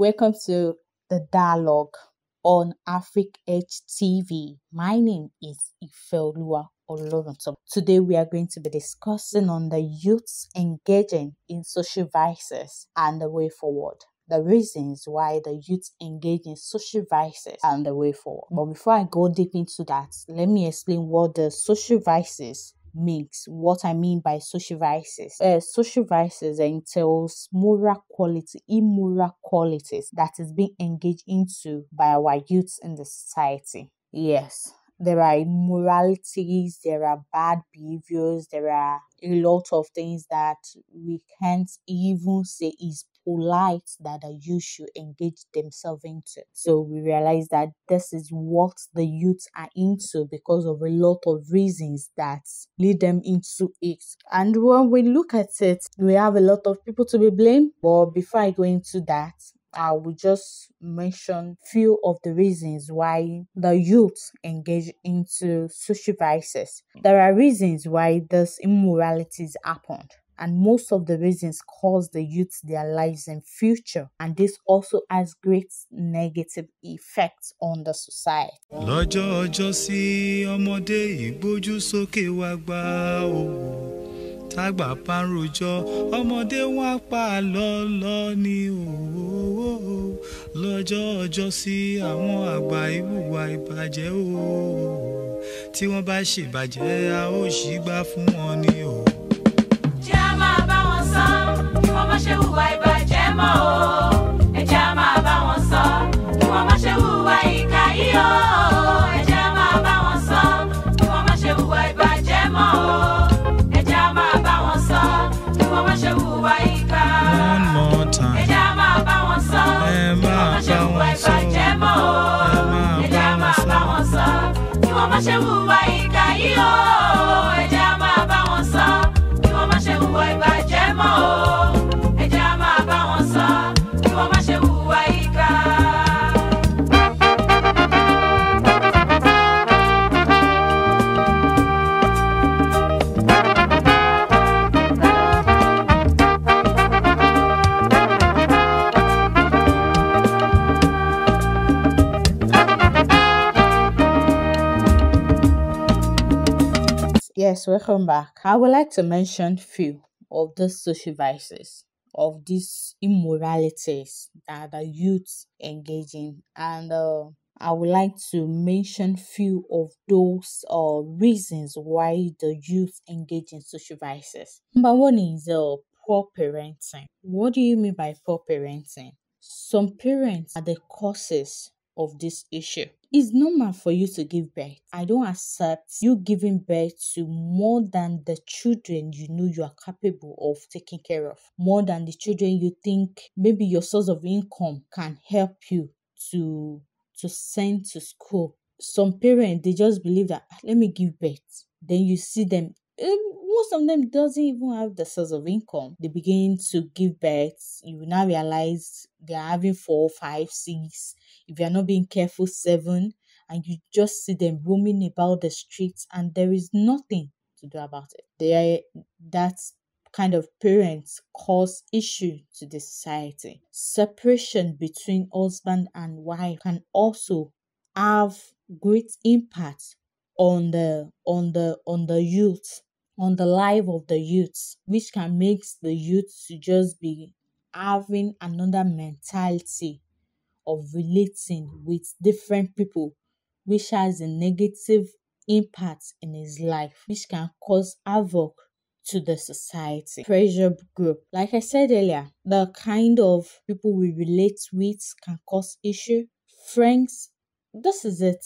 welcome to the dialogue on Afric Edge TV. My name is Ifeoluwa Oloruntomi. Today we are going to be discussing on the youths engaging in social vices and the way forward. The reasons why the youth engage in social vices and the way forward. But before I go deep into that, let me explain what the social vices means. What I mean by social vices. Social vices entails moral quality, immoral qualities that is being engaged into by our youths in the society. Yes. There are immoralities, there are bad behaviors, there are a lot of things that we can't even say is polite that the youth should engage themselves into. So we realize that this is what the youth are into because of a lot of reasons that lead them into it. And when we look at it, we have a lot of people to be blamed. But before I go into that, I will just mention few of the reasons why the youth engage into social vices. There are reasons why these immoralities happened, and most of the reasons cause the youth their lives in future, and this also has great negative effects on the society. Lọ́jọ́ ọjọ́ sí ọmọdé ìgbójú sókè wá gbà ó. Tágbà bá ń rojọ́ ọmọdé wá pa lọ́lọ́ ni o. Lọ́jọ́ ọjọ́ sí àwọn àgbà ìhùwà ìbàjẹ́ o. Tí wọ́n bá ṣèbàjẹ́ a ó ṣì gbà fún wọn ni o. Jẹ́ á máa bá wọn sọ kí wọ́n má ṣe hùwà ìbàjẹ́ mọ́ o. Ẹ jẹ́ á máa bá wọn sọ kí wọ́n má ṣe hùwà ìkà yìí o. Ẹ jẹ́ á máa bá wọn sọ kí wọ́n má ṣe hùwà ìbàjẹ́ mọ́ o. One more time. Ẹ jẹ́ á máa bá wọn sọ kí wọ́n má ṣe hùwà ìbàjẹ́ mọ́ o. Ẹ jẹ́ á máa bá wọn sọ kí wọ́n má ṣe hùwà ìkà yìí o. Ẹ jẹ́ á máa bá wọn sọ kí wọ́n má ṣe hùwà ìbàjẹ́ mọ́ o. Ẹ jẹ́ á máa bá wọn sọ kí wọ́n má ṣe hùwà ìkà. Yes, welcome back. I would like to mention few of these social vices, of these immoralities that the youth engage in, and I would like to mention few of those reasons why the youth engage in social vices. Number one is poor parenting. What do you mean by poor parenting? Some parents are the causes of this issue. It's normal for you to give birth. I don't accept you giving birth to more than the children you know you are capable of taking care of. More than the children you think maybe your source of income can help you to send to school. Some parents, they just believe that, let me give birth. Then you see them, most of them doesn't even have the source of income. They begin to give birth. You will now realize they are having 4, 5, 6. If you are not being careful, 7, and you just see them roaming about the streets, and there is nothing to do about it. That kind of parents cause issue to the society. Separation between husband and wife can also have great impact on the youth, on the life of the youth, which can make the youth to just be having another mentality of relating with different people, which has a negative impact in his life, which can cause havoc to the society. Pressure group. Like I said earlier, the kind of people we relate with can cause issue. Friends, this is it.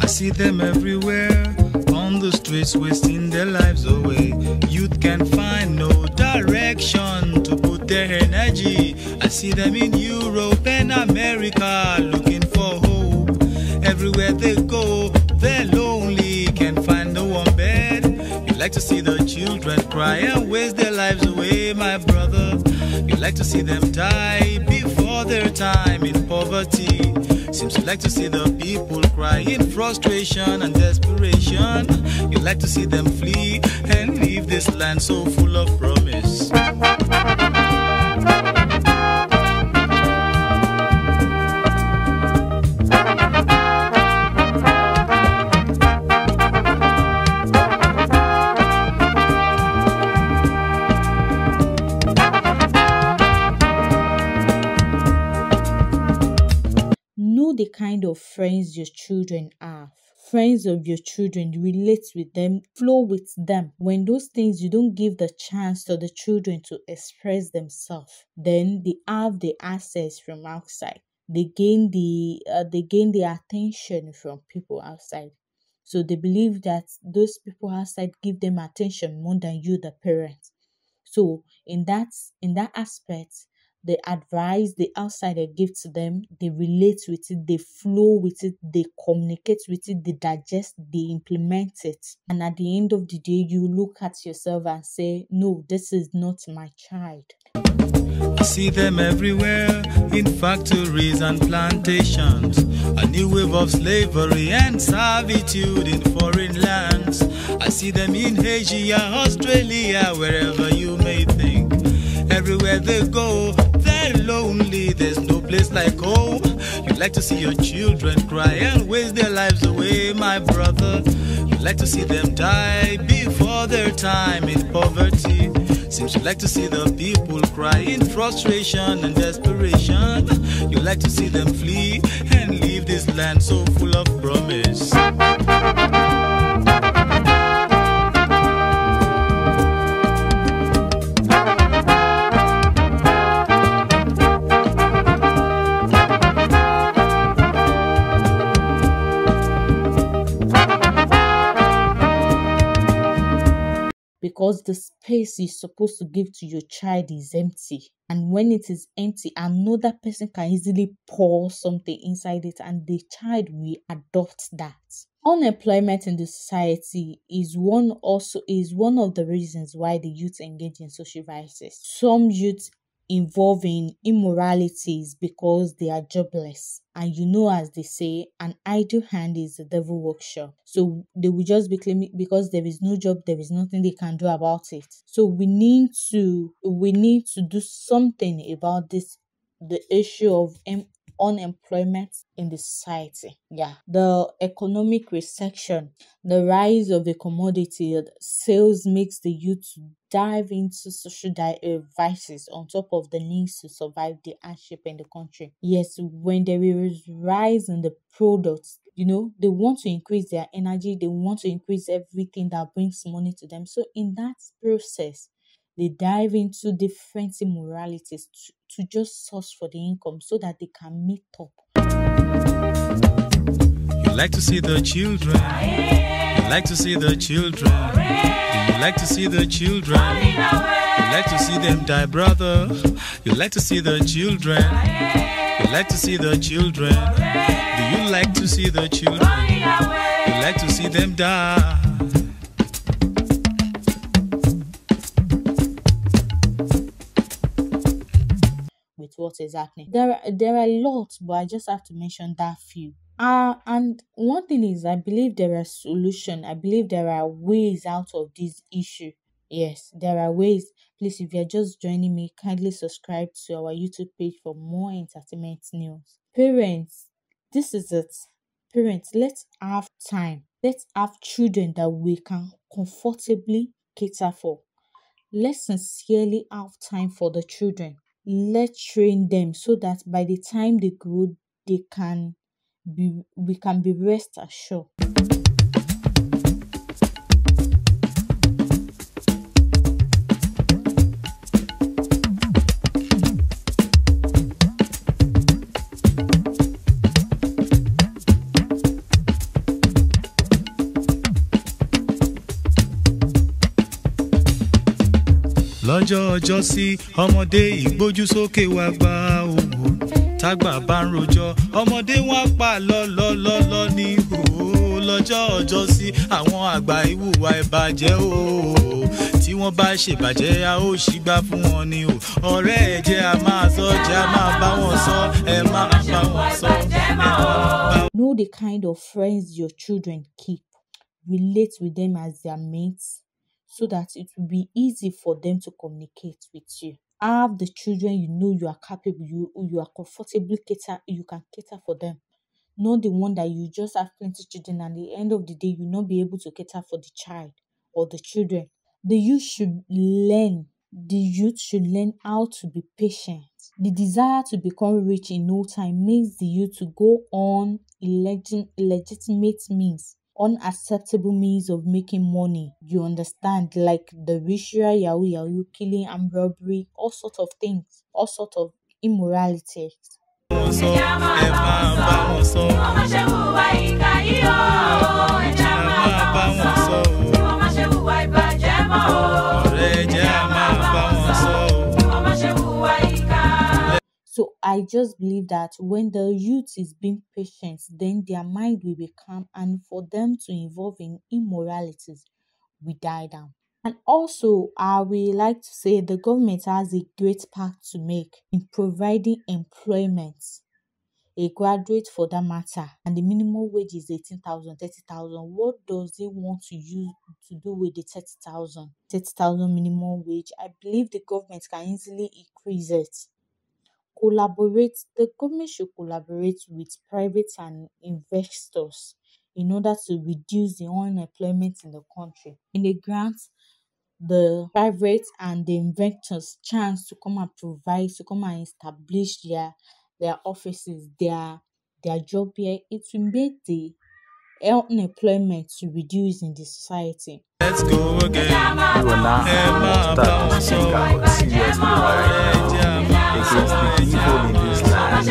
I see them everywhere on the streets, wasting their lives away. Youth can find no direction to put their energy. I see them in Europe and America looking for hope. Everywhere they go, they're lonely, can't find no one bed. You like to see the children cry and waste their lives away, my brother. You like to see them die before their time in poverty. Seems you like to see the people cry in frustration and desperation. You like to see them flee and leave this land so full of promise. friends your children have. Friends of your children, relate with them, flow with them. When those things you don't give the chance to the children to express themselves, then they have the access from outside. They gain the attention from people outside. So they believe that those people outside give them attention more than you, the parents. So in that aspect, the advice the outsider give to them, they relate with it, they flow with it, they communicate with it, they digest, they implement it. And at the end of the day, you look at yourself and say, no, this is not my child. I see them everywhere in factories and plantations. A new wave of slavery and servitude in foreign lands. I see them in Asia, Australia, wherever you may think. Everywhere they go, they're lonely. There's no place like home. You'd like to see your children cry and waste their lives away, my brother. You'd like to see them die before their time in poverty. Seems you'd like to see the people cry in frustration and desperation. You'd like to see them flee and leave this land so full of promise. Because the space you're supposed to give to your child is empty. And when it is empty, another person can easily pour something inside it and the child will adopt that. Unemployment in the society is one of the reasons why the youth engage in social vices. Some youth involve in immoralities because they are jobless. And as they say, an idle hand is the devil workshop. So they will just be claiming because there is no job, there is nothing they can do about it. So we need to do something about this, the issue of unemployment in the society. Yeah, the economic recession, the rise of the commodity sales makes the youth to dive into social vices on top of the needs to survive the hardship in the country. Yes, when there is rise in the products, they want to increase their energy, they want to increase everything that brings money to them. So in that process, they dive into different immoralities to just source for the income so that they can meet up. You like to see the children. You like to see the children. Do you like to see the children? You like to see them die, brother. You like to see the children. You like to see the children. Do you like to see the children? You like to see them die. With what is happening. There are lots, but I just have to mention that few. And one thing is, I believe there are solutions. I believe there are ways out of this issue. Yes, there are ways. Please, if you're just joining me, kindly subscribe to our YouTube page for more entertainment news. Parents, this is it. Parents, let's have time. Let's have children that we can comfortably cater for. Let's sincerely have time for the children. Let's train them so that by the time they grow, we can be rest assured. Lọ́jọ́ ọjọ́ sí ọmọdé ìgbójú sókè wá gbá òwò tágbà bá ń rojọ́ ọmọdé wọn pa lọ́lọ́lọ́lọ́ ní òwò lọ́jọ́ ọjọ́ sí àwọn àgbà ìwùwà ìbàjẹ́ òwò tí wọ́n bá ṣèbàjẹ́ a ó ṣìgbà fún wọn ni o ọ̀rẹ́ ẹ jẹ́ a máa sọ jẹ́ a máa bá wọn sọ ẹ máa bá wọn sọ. Know the kind of friends your children keep. Relate with them as their mates, so that it will be easy for them to communicate with you. Have the children you are capable, you are comfortably you can cater for them. Not the one that you just have plenty of children and at the end of the day you not be able to cater for the child or the children. The youth should learn how to be patient. The desire to become rich in no time makes the youth to go on illegitimate means, unacceptable means of making money. You understand, like the ritual yahoo, killing and robbery, all sorts of things, all sorts of immorality. So I just believe that when the youth is being patient, then their mind will be calm, and for them to involve in immoralities will die down. And also, I will like to say the government has a great part to make in providing employment. A graduate for that matter, and the minimum wage is 18,000, 30,000. What does he want to use to do with the 30,000? 30,000 minimum wage. I believe the government can easily increase it. The government should collaborate with private and investors in order to reduce the unemployment in the country. In the grants, the private and the inventors chance to come and provide, to come and establish their offices, their job here. It will make the unemployment to reduce in the society. Let's go again. We will now start to speak out seriously right now against the evil in this land,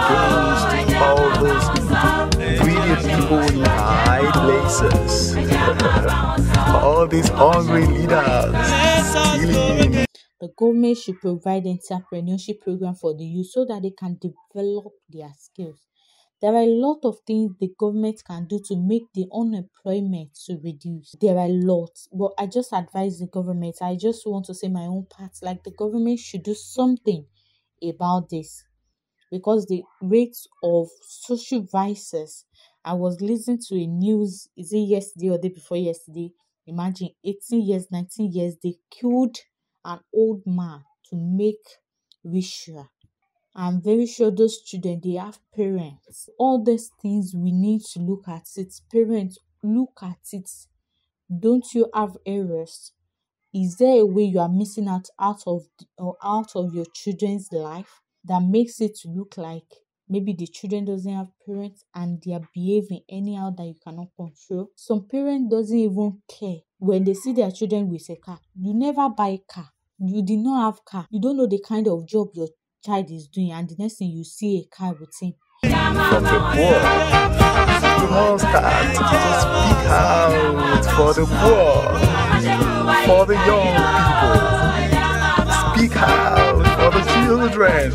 against all those greedy people in high places, all these hungry leaders stealing. The government should provide entrepreneurship program for the youth so that they can develop their skills. There are a lot of things the government can do to make the unemployment to reduce. There are lots, but I just advise the government. I just want to say my own part. Like the government should do something about this, because the rates of social vices. I was listening to a news. Is it yesterday or the day before yesterday? Imagine 18 years, 19 years. They killed an old man to make ritual. I'm very sure those children, they have parents. All these things we need to look at it. Parents, look at it. Don't you have errors? Is there a way you are missing out of your children's life that makes it to look like maybe the children doesn't have parents and they are behaving anyhow that you cannot control? Some parents doesn't even care when they see their children with a car. You never buy a car. You did not have car. You don't know the kind of job your child is doing, and the next thing you see a car with him. From the poor, we must start to speak out for the poor, for the young people. Speak out for the children.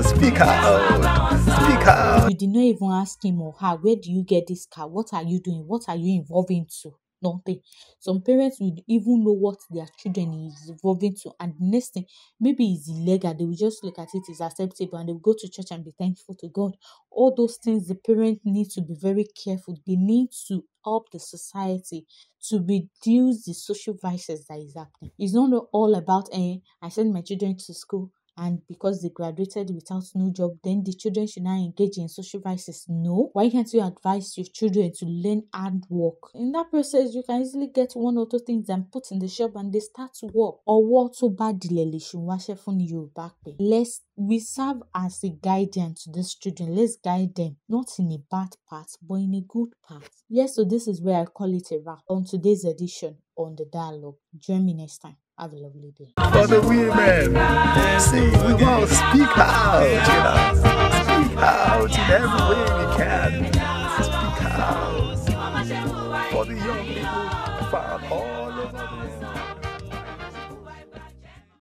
Speak out. Speak out. You did not even ask him or her, where do you get this car? What are you doing? What are you involved into? Nothing. Some parents would even know what their children is involved into, and the next thing, maybe it's illegal. They will just look at it as acceptable and they will go to church and be thankful to God. All those things, the parents need to be very careful. They need to help the society to reduce the social vices that is happening. It's not all about I send my children to school, and because they graduated without no job, then the children should now engage in social vices. No. Why can't you advise your children to learn hard work? In that process, you can easily get one or two things and put in the shop and they start to work. Or what to bad we serve as a guardian to these children. Let's guide them, not in a bad path, but in a good path. Yes, so this is where I call it a wrap on today's edition on the dialogue. Join me next time. Have a lovely day. For the women, see, we want to speak out, speak out in every way we can. Speak out for the young people, for all